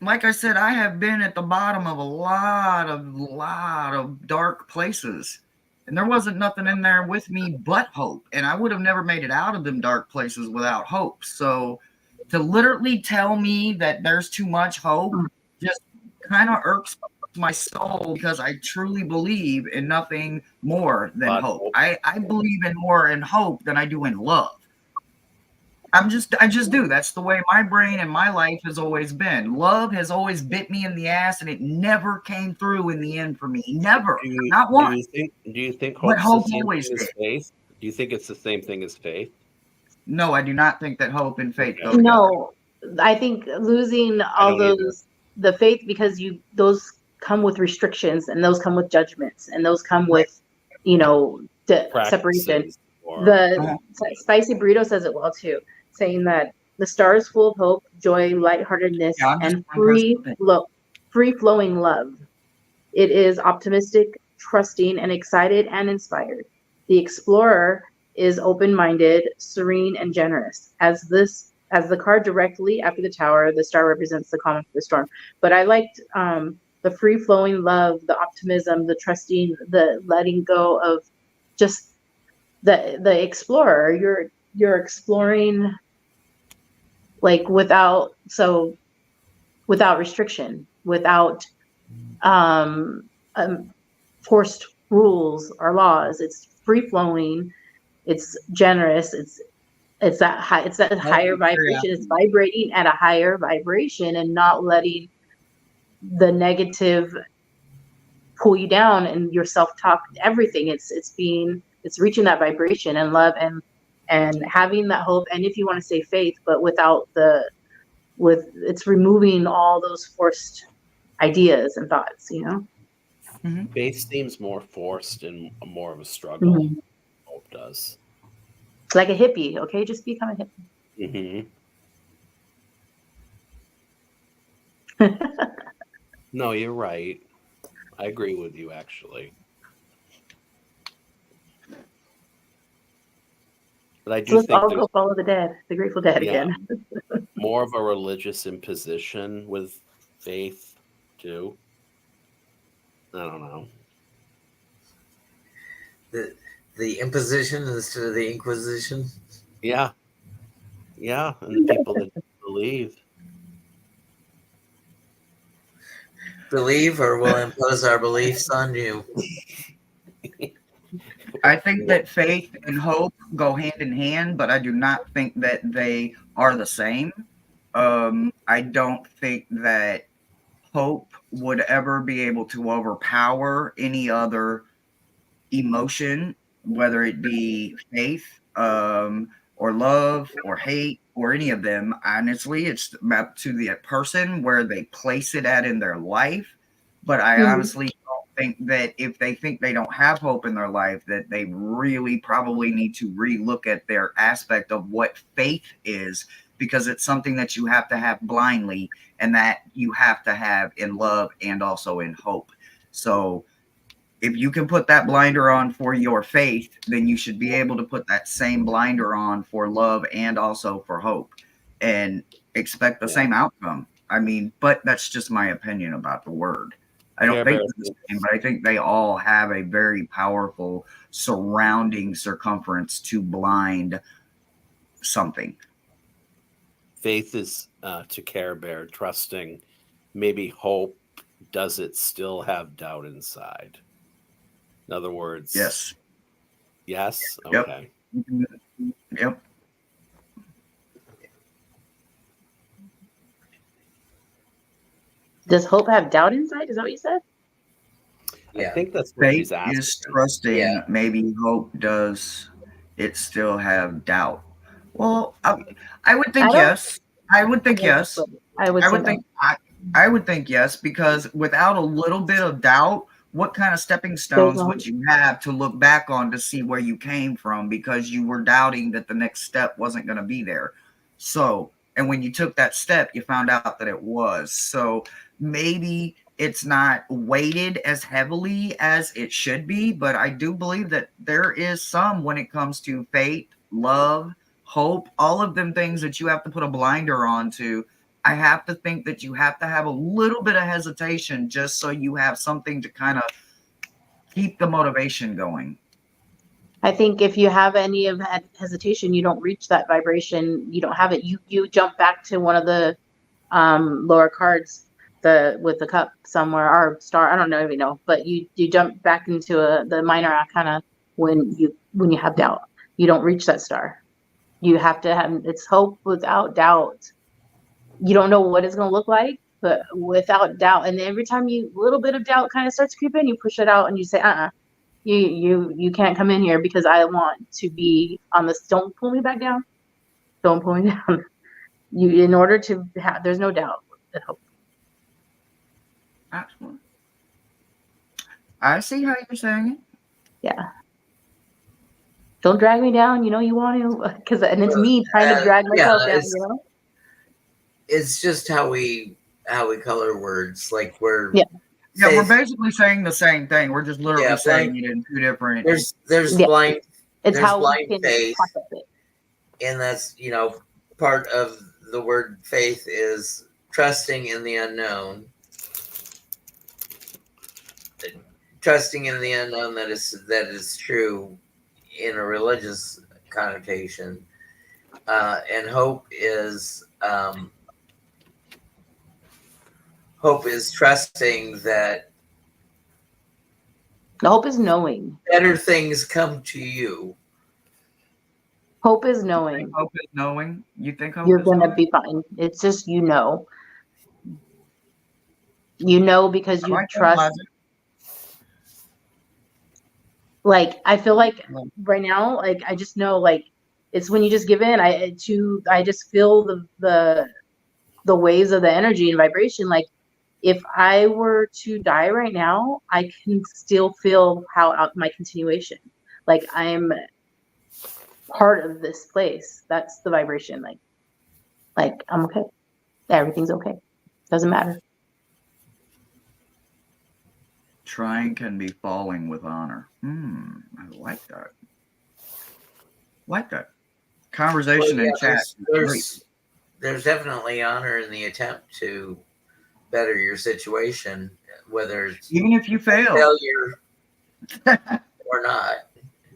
Like I said, I have been at the bottom of a lot of dark places, and there wasn't nothing in there with me but hope. And I would have never made it out of them dark places without hope. So to literally tell me that there's too much hope just kind of irks me. my soul because I truly believe in nothing more than But hope. hope. I believe in more in hope than I do in love. I just do. That's the way my brain and my life has always been. Love has always bit me in the ass, and it never came through in the end for me. Never, not once. Do you think But hope's the hope same always thing as did. faith? Do you think it's the same thing as faith? No, I do not think that hope and faith go Okay. together. No, I think losing I all don't either. the faith, because those come with restrictions, and those come with judgments, and those come with, the separation. Practices or The Uh-huh. Spicy Burrito says it well too, saying that the star is full of hope, joy, lightheartedness, Yeah, I'm just and one person. free flowing love. It is optimistic, trusting, and excited and inspired. The explorer is open-minded, serene, and generous. As the card directly after the tower, the star represents the calm of the storm. But I liked the free-flowing love, the optimism, the trusting, the letting go of just the explorer. You're exploring like without restriction, without um, um forced rules or laws. It's free flowing. It's generous. It's that high. It's that higher vibration. It's vibrating at a higher vibration and not letting the negative pull you down and your self talk. Everything. It's reaching that vibration and love and having that hope. And if you want to say faith, but it's removing all those forced ideas and thoughts. Mhm. faith seems more forced and more of a struggle. Mhm. Hope does. It's like a hippie. Okay, just become a hippie. No, you're right. I agree with you actually. But I So do let's think all there's go follow the dead, the Grateful Dead yeah, again. more of a religious imposition with faith too. I don't know. The imposition instead of the inquisition. Yeah. Yeah, and the people that believe. Believe or we'll impose our beliefs on you. I think that faith and hope go hand in hand, but I do not think that they are the same. I don't think that hope would ever be able to overpower any other emotion, whether it be faith, or love, or hate, or any of them. Honestly, it's up to the person where they place it at in their life. But I Mhm. honestly don't think that if they think they don't have hope in their life, that they really probably need to relook at their aspect of what faith is, because it's something that you have to have blindly and that you have to have in love and also in hope. So if you can put that blinder on for your faith, then you should be able to put that same blinder on for love and also for hope and expect the Yeah. same outcome. I mean, but that's just my opinion about the word. I don't Care think Bear they're the same, but I think they all have a very powerful surrounding circumference to blind something. faith is to Care Bear, trusting. Maybe hope, does it still have doubt inside? In other words, Yes. yes? Yep. Okay. Yep. Does hope have doubt inside? Is that what you said? I Yeah. think that's what Faith she's asking. is trusting. Yeah. Maybe hope does it still have doubt? Well, I would think I don't. yes. I would think yes. I would I say would no. think I would think yes, because without a little bit of doubt, what kind of stepping stones no- would you have to look back on to see where you came from, because you were doubting that the next step wasn't going to be there. So, and when you took that step, you found out that it was. So maybe it's not weighted as heavily as it should be, but I do believe that there is some when it comes to faith, love, hope, all of them things that you have to put a blinder on to. I have to think that you have to have a little bit of hesitation just so you have something to kind of keep the motivation going. I think if you have any of that hesitation, you don't reach that vibration. You don't have it. You jump back to one of the lower cards. with the cup somewhere or star. I don't know if you know, but you jump back into the minor arcana when you have doubt. You don't reach that star. You have to have it's hope without doubt. You don't know what it's going to look like, but without doubt. And every time a little bit of doubt kind of starts creeping, you push it out and you say, you can't come in here because I want to be on this. Don't pull me back down. Don't pull me down. In order to have, there's no doubt. Absolutely. I see how you're saying it. Yeah. Don't drag me down. You know you want to, and it's me trying to drag myself down. It's just how we color words. Like we're we're basically saying the same thing. We're just literally saying it in two different. There's blind. It's there's how blind we can faith, process it. and that's part of the word faith is trusting in the unknown. Trusting in the unknown that is true in a religious connotation, and hope is trusting that the hope is knowing better things come to you. Hope is knowing. Hope is knowing. You think hope you're is gonna knowing? be fine. It's just because you trust. Like I feel like right now, like I just know, like it's when you just give in. I just feel the waves of the energy and vibration. Like if I were to die right now, I can still feel my continuation. Like I'm part of this place. That's the vibration. Like I'm okay. Everything's okay. Doesn't matter. Trying can be falling with honor. I like that. Conversation in chat. There's definitely honor in the attempt to better your situation, whether it's even if you fail, failure or not.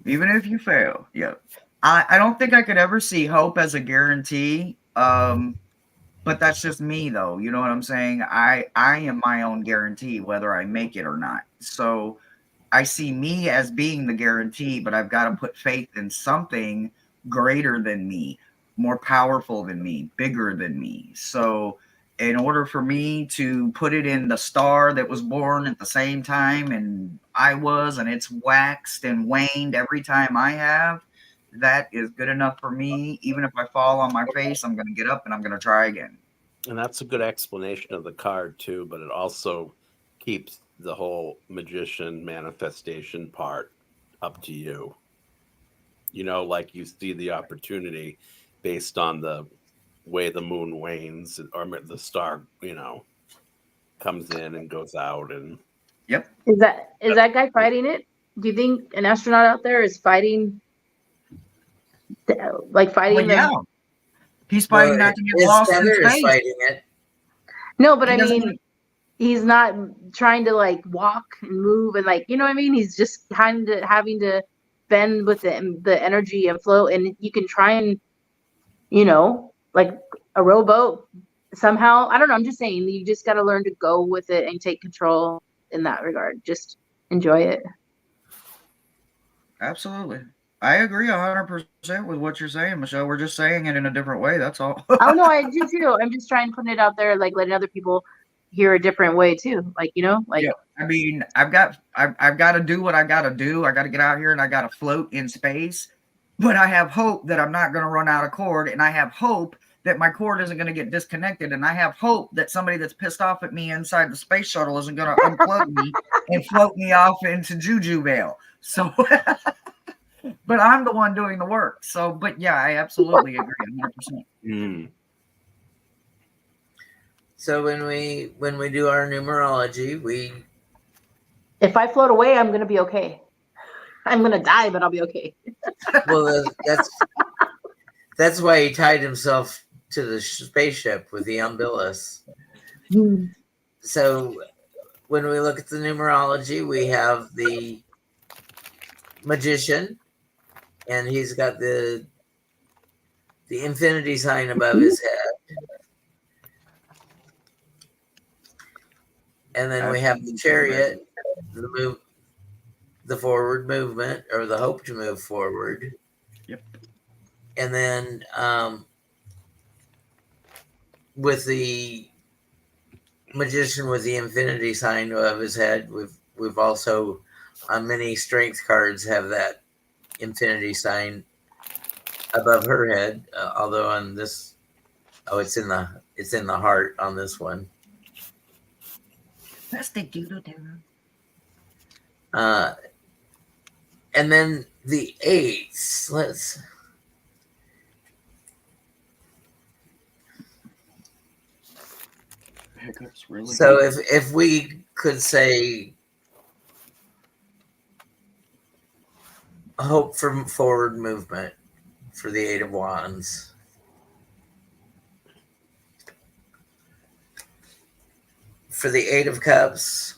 Even if you fail, I don't think I could ever see hope as a guarantee. But that's just me, though. You know what I'm saying? I am my own guarantee, whether I make it or not. So I see me as being the guarantee, but I've got to put faith in something greater than me, more powerful than me, bigger than me. So in order for me to put it in the star that was born at the same time and I was, and it's waxed and waned every time I have, that is good enough for me. Even if I fall on my face, I'm going to get up and I'm going to try again. And that's a good explanation of the card too, but it also keeps the whole magician manifestation part up to you. Like you see the opportunity based on the way the moon wanes or the star, comes in and goes out. And yep. Is that guy fighting it? Do you think an astronaut out there is fighting? He's fighting not to get lost in space. Is fighting it. No, but I mean, he's not trying to like walk and move and like, you know what I mean? He's just kind of having to bend with the energy and flow. And you can try and, like a rowboat somehow. I don't know. I'm just saying you just got to learn to go with it and take control in that regard. Just enjoy it. Absolutely. I agree 100% with what you're saying, Michelle. We're just saying it in a different way. That's all. Oh no, I do too. I'm just trying to put it out there, like letting other people hear a different way too. Like, yeah. I mean, I've got to do what I got to do. I got to get out here and I got to float in space. But I have hope that I'm not going to run out of cord, and I have hope that my cord isn't going to get disconnected, and I have hope that somebody that's pissed off at me inside the space shuttle isn't going to unplug me and float me off into Juju Vale. So. But I'm the one doing the work. So, but yeah, I absolutely agree 100%. So when we do our numerology, if I float away, I'm going to be okay. I'm going to die, but I'll be okay. Well, that's why he tied himself to the spaceship with the umbilicus. So when we look at the numerology, we have the magician, and he's got the infinity sign above his head. And then we have the chariot, the forward movement, or the hope to move forward. Yep. And then with the magician with the infinity sign above his head, we've also on many strength cards have that infinity sign above her head. Although on this, it's in the heart on this one. That's the doodle-doo. And then the eights. Hiccups, really? So if we could say hope for forward movement for the Eight of Wands. For the Eight of Cups,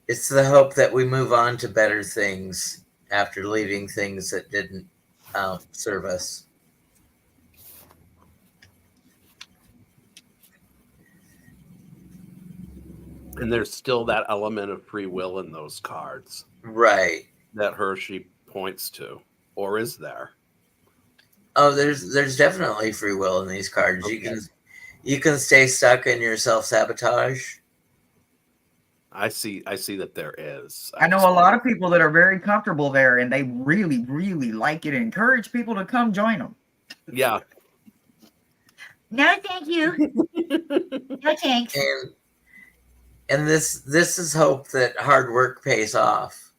it's the hope that we move on to better things after leaving things that didn't serve us. And there's still that element of free will in those cards. Right. That Hershe points to. Or is there? Oh, there's definitely free will in these cards. Okay. You can stay stuck in your self-sabotage. I see that there is. I know a lot of people that are very comfortable there, and they really, really like it and encourage people to come join them. Yeah. No, thank you. No thanks. And this is hope that hard work pays off.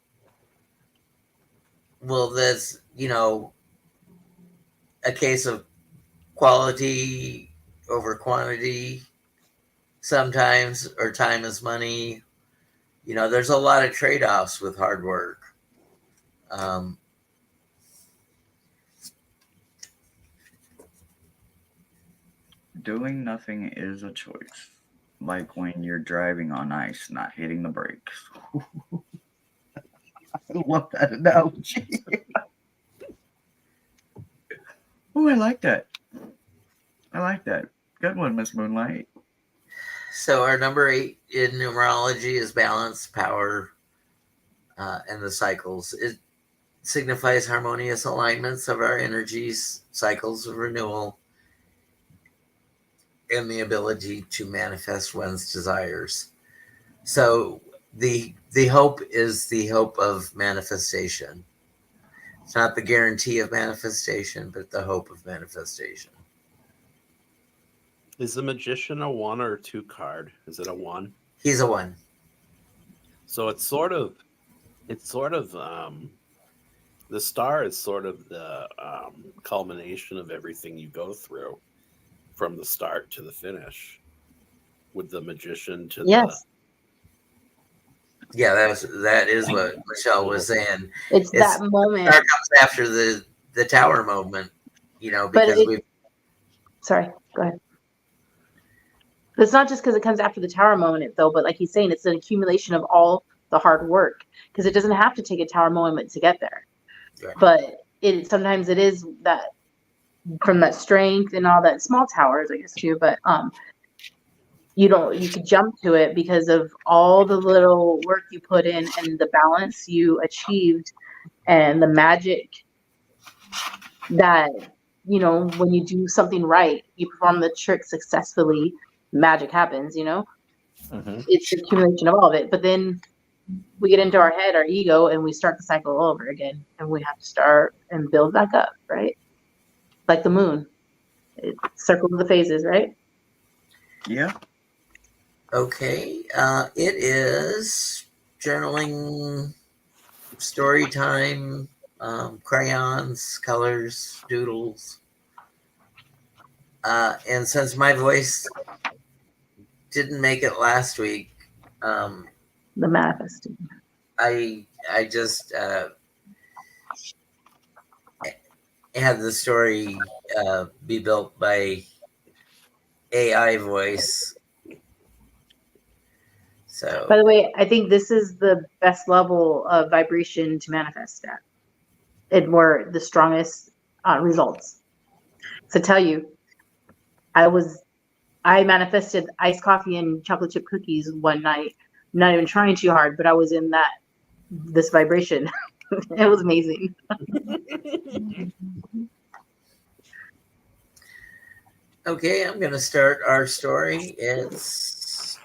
Well, there's, a case of quality over quantity sometimes, or time is money. There's a lot of trade-offs with hard work. Doing nothing is a choice. Like when you're driving on ice, not hitting the brakes. I love that analogy. Oh, I like that. Good one, Miss Moonlight. So our number 8 in numerology is balance, power, and the cycles. It signifies harmonious alignments of our energies, cycles of renewal, and the ability to manifest one's desires. So the hope is the hope of manifestation. It's not the guarantee of manifestation, but the hope of manifestation. Is the magician a 1 or a 2 card? Is it a 1? He's a 1. So it's sort of the star is sort of the culmination of everything you go through from the start to the finish, with the magician to Yes. Yeah, that is what Michelle was saying. It's that moment. That comes after the tower moment, because Sorry, go ahead. But it's not just because it comes after the tower moment, though, but like he's saying, it's an accumulation of all the hard work, because it doesn't have to take a tower moment to get there. Right. But sometimes it is that from that strength and all that, small towers, I guess, too. But you could jump to it because of all the little work you put in and the balance you achieved and the magic that, when you do something right, you perform the trick successfully, magic happens, Mm-hmm. It's the accumulation of all of it. But then we get into our head, our ego, and we start the cycle all over again, and we have to start and build back up, right? Like the moon, it circles the phases, right? Yeah. Okay, it is journaling, story time, crayons, colors, doodles. And since my voice didn't make it last week, The manifesting. I just had the story be built by AI voice. So, By the way, I think this is the best level of vibration to manifest at. It were the strongest results. To tell you, I was I manifested iced coffee and chocolate chip cookies one night, not even trying too hard, but I was in this vibration. It was amazing. Okay, I'm going to start our story. It's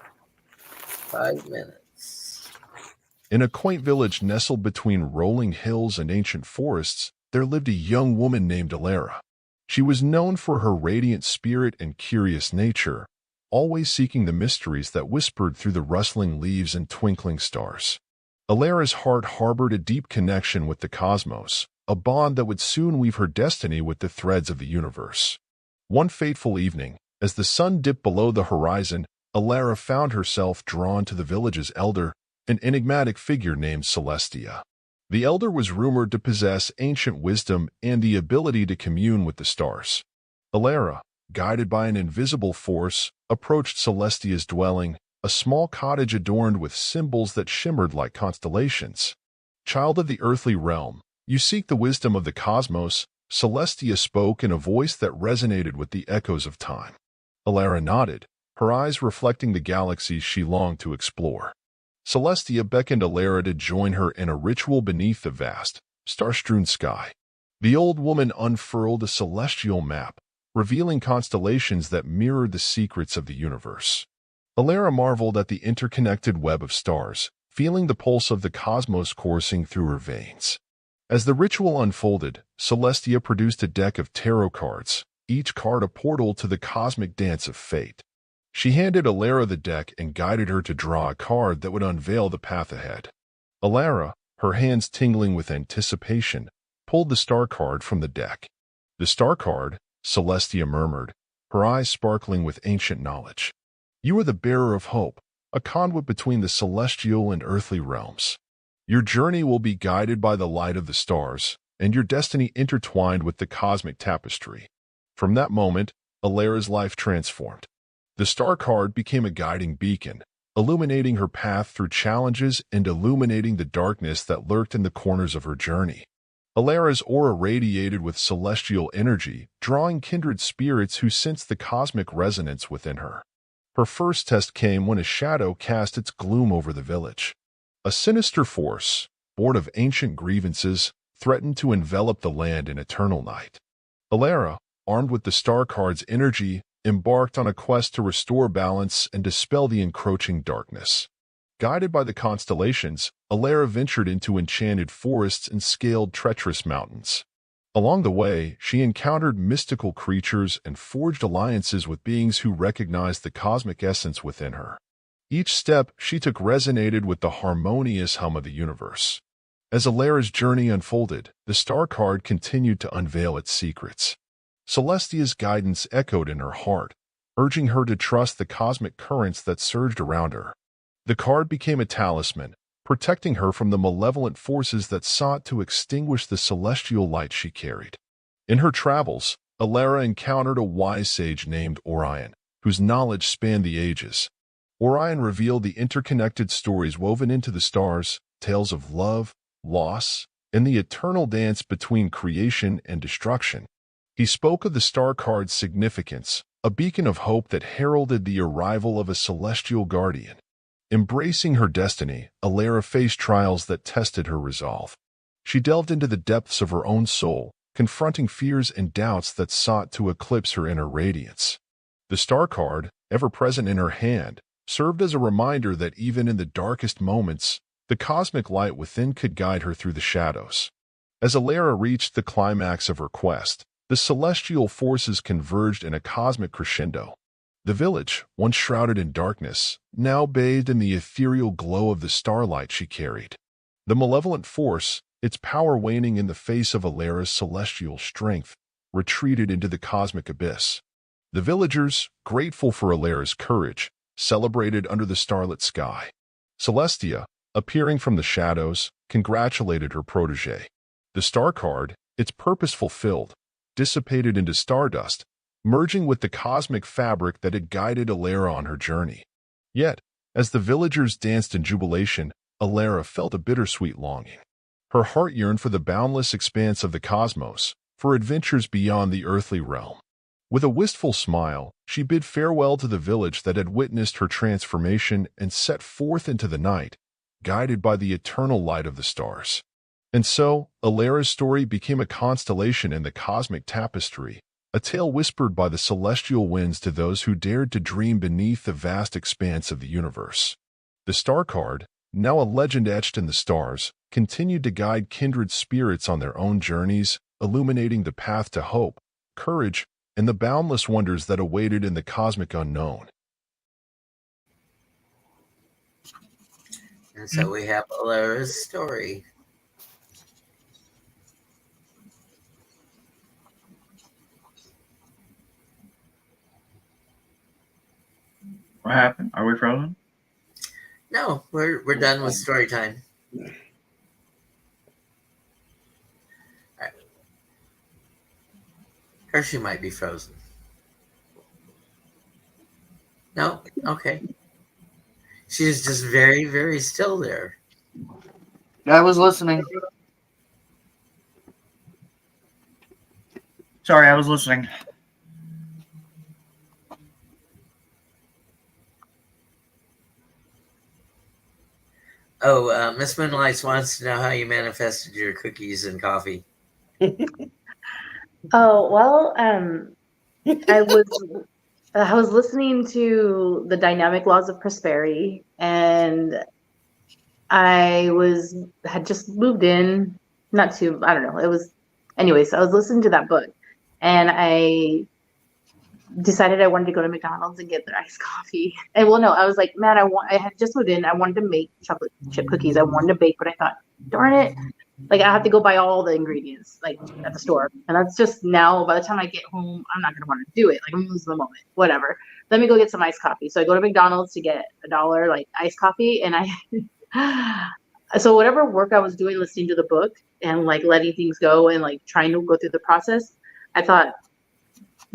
5 minutes. In a quaint village nestled between rolling hills and ancient forests, there lived a young woman named H.L.A. She was known for her radiant spirit and curious nature, always seeking the mysteries that whispered through the rustling leaves and twinkling stars. H.L.A.'s heart harbored a deep connection with the cosmos, a bond that would soon weave her destiny with the threads of the universe. One fateful evening, as the sun dipped below the horizon, H.L.A. found herself drawn to the village's elder, an enigmatic figure named Celestia. The elder was rumored to possess ancient wisdom and the ability to commune with the stars. H.L.A., guided by an invisible force, approached Celestia's dwelling, a small cottage adorned with symbols that shimmered like constellations. Child of the earthly realm, you seek the wisdom of the cosmos, Celestia spoke in a voice that resonated with the echoes of time. H.L.A. nodded, her eyes reflecting the galaxies she longed to explore. Celestia beckoned H.L.A. to join her in a ritual beneath the vast, star-strewn sky. The old woman unfurled a celestial map, revealing constellations that mirrored the secrets of the universe. H.L.A. marveled at the interconnected web of stars, feeling the pulse of the cosmos coursing through her veins. As the ritual unfolded, Celestia produced a deck of tarot cards, each card a portal to the cosmic dance of fate. She handed H.L.A. the deck and guided her to draw a card that would unveil the path ahead. H.L.A., her hands tingling with anticipation, pulled the star card from the deck. The star card, Celestia murmured, her eyes sparkling with ancient knowledge. You are the bearer of hope, a conduit between the celestial and earthly realms. Your journey will be guided by the light of the stars, and your destiny intertwined with the cosmic tapestry. From that moment, H.L.A.'s life transformed. The star card became a guiding beacon, illuminating her path through challenges and illuminating the darkness that lurked in the corners of her journey. H.L.A.'s aura radiated with celestial energy, drawing kindred spirits who sensed the cosmic resonance within her. Her first test came when a shadow cast its gloom over the village. A sinister force, born of ancient grievances, threatened to envelop the land in eternal night. H.L.A., armed with the star card's energy, embarked on a quest to restore balance and dispel the encroaching darkness. Guided by the constellations, H.L.A. ventured into enchanted forests and scaled treacherous mountains. Along the way, she encountered mystical creatures and forged alliances with beings who recognized the cosmic essence within her. Each step she took resonated with the harmonious hum of the universe. As H.L.A.'s journey unfolded, the star card continued to unveil its secrets. Celestia's guidance echoed in her heart, urging her to trust the cosmic currents that surged around her. The card became a talisman, protecting her from the malevolent forces that sought to extinguish the celestial light she carried. In her travels, H.L.A. encountered a wise sage named Orion, whose knowledge spanned the ages. Orion revealed the interconnected stories woven into the stars, tales of love, loss, and the eternal dance between creation and destruction. He spoke of the star card's significance, a beacon of hope that heralded the arrival of a celestial guardian. Embracing her destiny, H.L.A. faced trials that tested her resolve. She delved into the depths of her own soul, confronting fears and doubts that sought to eclipse her inner radiance. The star card, ever present in her hand, served as a reminder that even in the darkest moments, the cosmic light within could guide her through the shadows. As H.L.A. reached the climax of her quest, the celestial forces converged in a cosmic crescendo. The village, once shrouded in darkness, now bathed in the ethereal glow of the starlight she carried. The malevolent force, its power waning in the face of H.L.A.'s celestial strength, retreated into the cosmic abyss. The villagers, grateful for H.L.A.'s courage, celebrated under the starlit sky. Celestia, appearing from the shadows, congratulated her protege. The star card, its purpose fulfilled, dissipated into stardust, merging with the cosmic fabric that had guided H.L.A. on her journey. Yet, as the villagers danced in jubilation, H.L.A. felt a bittersweet longing. Her heart yearned for the boundless expanse of the cosmos, for adventures beyond the earthly realm. With a wistful smile, she bid farewell to the village that had witnessed her transformation and set forth into the night, guided by the eternal light of the stars. And so, H.L.A.'s story became a constellation in the cosmic tapestry, a tale whispered by the celestial winds to those who dared to dream beneath the vast expanse of the universe. The star card, now a legend etched in the stars, continued to guide kindred spirits on their own journeys, illuminating the path to hope, courage, and the boundless wonders that awaited in the cosmic unknown. And so we have H.L.A.'s story. What happened? Are we frozen? No, we're done with story time. All right. Hershe might be frozen. No? Okay. She's just very, very still there. I was listening. Sorry, I was listening. Oh, Miss Moonlight wants to know how you manifested your cookies and coffee. Oh, well, I was listening to the dynamic laws of prosperity, and had just moved in, not too, I don't know. It was, anyways, I was listening to that book, and I decided I wanted to go to McDonald's and get their iced coffee. And well, no, I was like, man, I had just moved in. I wanted to make chocolate chip cookies. I wanted to bake, but I thought, darn it, like I have to go buy all the ingredients like at the store. And that's just now, by the time I get home, I'm not gonna want to do it. Like I'm losing the moment. Whatever. Let me go get some iced coffee. So I go to McDonald's to get $1 like iced coffee, and I so whatever work I was doing listening to the book and like letting things go and like trying to go through the process, I thought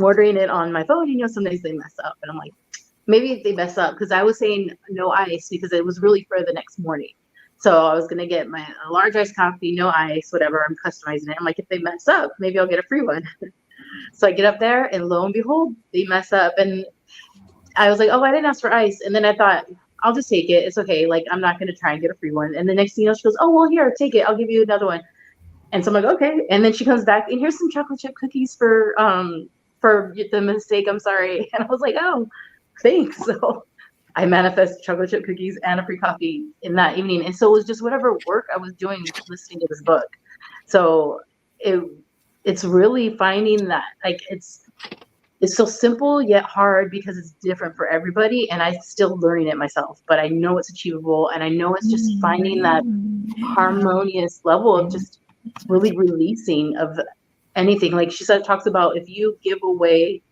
ordering it on my phone, sometimes they mess up. And I'm like, maybe they mess up because I was saying no ice because it was really for the next morning. So I was going to get a large iced coffee, no ice, whatever. I'm customizing it. I'm like, if they mess up, maybe I'll get a free one. So I get up there and lo and behold, they mess up. And I was like, oh, I didn't ask for ice. And then I thought, I'll just take it. It's okay. Like, I'm not going to try and get a free one. And the next thing you know, she goes, oh, well, here, take it. I'll give you another one. And so I'm like, okay. And then she comes back and here's some chocolate chip cookies for the mistake. I'm sorry. And I was like, oh, thanks. So I manifested chocolate chip cookies and a free coffee in that evening. And so it was just whatever work I was doing listening to this book. So it's really finding that like it's so simple yet hard because it's different for everybody, and I'm still learning it myself, but I know it's achievable, and I know it's just finding that harmonious level of just really releasing of anything. Like she said, talks about if you give away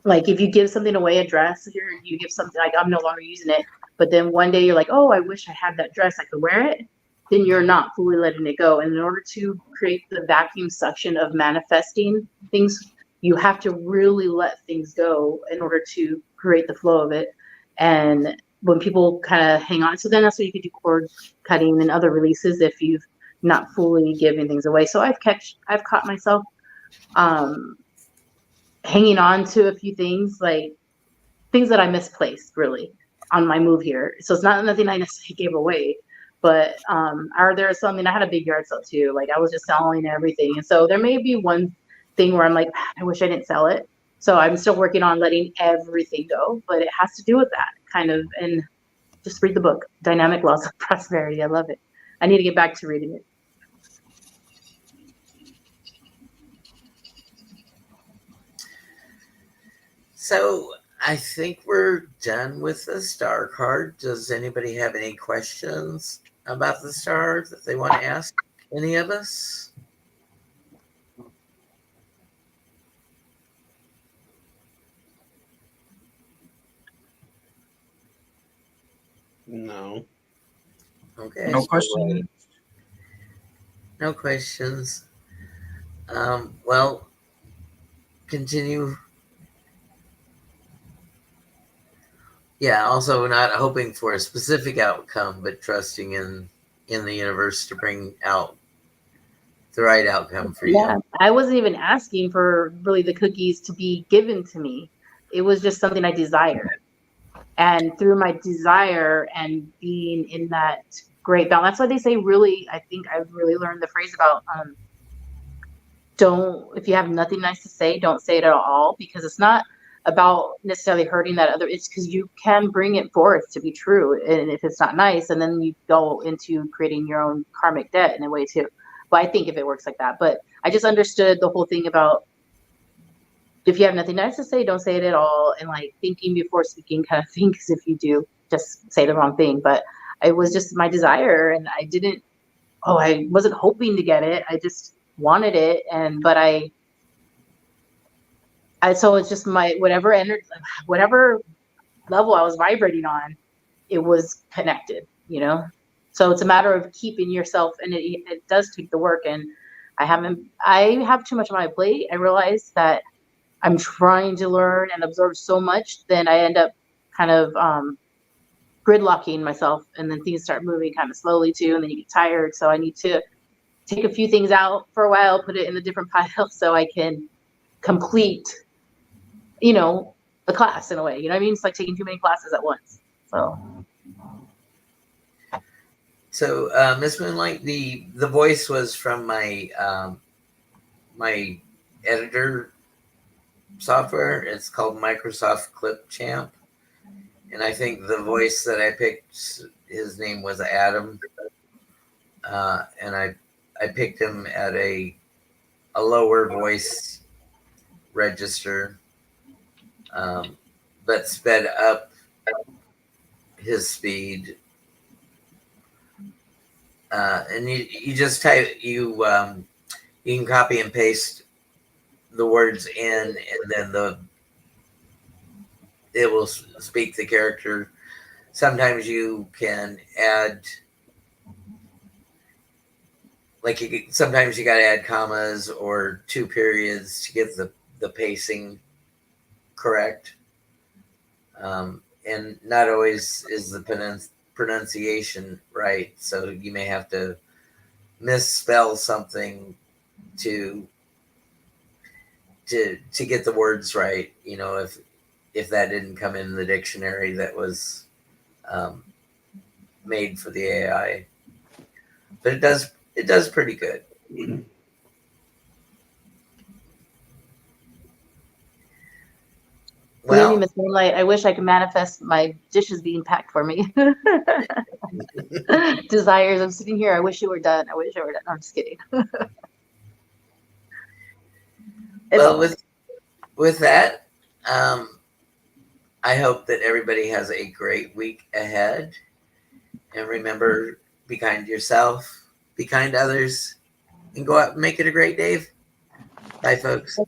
like if you give something away, a dress, here you give something like I'm no longer using it, but then one day you're like, oh, I wish I had that dress, I could wear it, then you're not fully letting it go. And in order to create the vacuum suction of manifesting things, you have to really let things go in order to create the flow of it. And when people kind of hang on, so then that's what you could do cord cutting and other releases if you've not fully giving things away. So I've caught myself hanging on to a few things, like things that I misplaced really on my move here. So it's not nothing I necessarily gave away, but are there something, I had a big yard sale too. Like I was just selling everything. And so there may be one thing where I'm like, I wish I didn't sell it. So I'm still working on letting everything go, but it has to do with that kind of, and just read the book, Dynamic Laws of Prosperity. I love it. I need to get back to reading it. So I think we're done with the star card. Does anybody have any questions about the star that they want to ask any of us? No. Okay. No question. No questions. Well, continue. Yeah, also not hoping for a specific outcome, but trusting in the universe to bring out the right outcome for you. Yeah, I wasn't even asking for really the cookies to be given to me. It was just something I desired. And through my desire and being in that great balance, that's why they say really, I think I've really learned the phrase about don't, if you have nothing nice to say, don't say it at all, because it's not about necessarily hurting that other, it's because you can bring it forth to be true. And if it's not nice, and then you go into creating your own karmic debt in a way too. Well, I think if it works like that, but I just understood the whole thing about if you have nothing nice to say, don't say it at all. And like thinking before speaking kind of thing, because if you do, just say the wrong thing. But it was just my desire, and I wasn't hoping to get it. I just wanted it. But so it's just my, whatever energy, whatever level I was vibrating on, it was connected, you know? So it's a matter of keeping yourself, and it does take the work. And I have too much on my plate. I realized that I'm trying to learn and absorb so much, then I end up kind of gridlocking myself, and then things start moving kind of slowly too, and then you get tired. So I need to take a few things out for a while, put it in a different pile so I can complete, a class in a way. You know what I mean? It's like taking too many classes at once. So Miss Moonlight, the voice was from my my editor software. It's called Microsoft Clipchamp, and I think the voice that I picked, his name was Adam, and I picked him at a lower voice register, but sped up his speed. And you just type, you can copy and paste the words in, and then it will speak the character. Sometimes you can add, sometimes you got to add commas or 2 periods to get the pacing correct. And not always is the pronunciation right. So you may have to misspell something to get the words right. If that didn't come in the dictionary that was made for the AI, but it does pretty good. Believe me, Miss Moonlight, I wish I could manifest my dishes being packed for me. Desires. I'm sitting here. I wish you were done. I wish I were done. No, I'm just kidding. Well, with that, I hope that everybody has a great week ahead. And remember, be kind to yourself, be kind to others, and go out and make it a great day. Bye, folks.